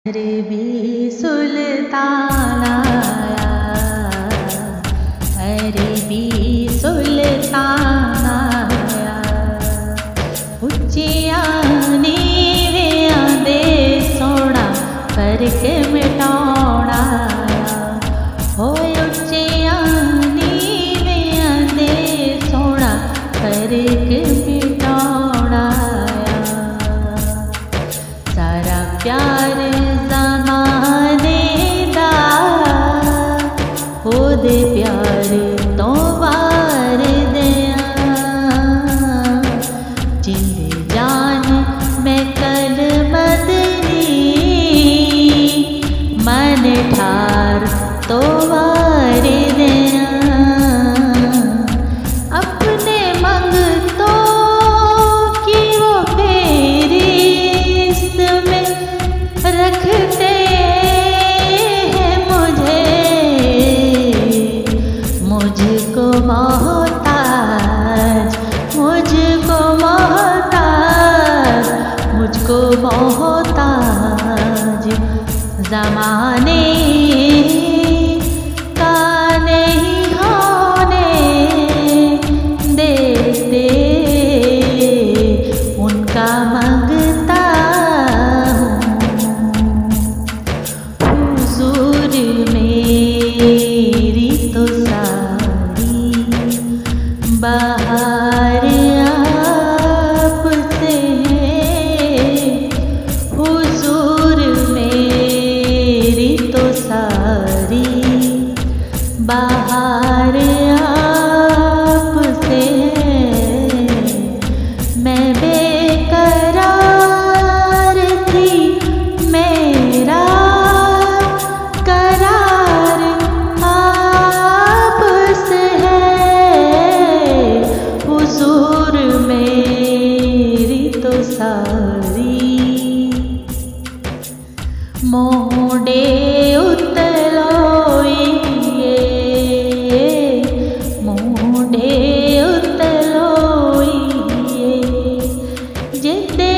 अरबी सुल्तान आया, अरबी सुल्तान आया, उच्चियां नीवियां दे सोना फर्क मिटाउणा आया, होए उच्चियां नीवियां दे सोना फर्क मिटाउणा आया, सारा प्यार दे प्यार तो वार दिया, जिंद जान मैं कल मदनी, मन ठार तो वार दिया, अपने मंगतों की वो फेरिस्त में रखते मुझको मोहताज, मुझको मोहताज, मुझको मोहताज ज़माने का नहीं होने देते, उनका मंगता हूँ हुज़ूर मेरी तो बाहर आपसे है, हुजूर मेरी तो सारी बाहर आपसे है, मैं बेकरार थी, मेरा करार आपसे हुजूर मेरी तो सारी, मोड़े उतलोइए, मोड़े उतलोइए, जिते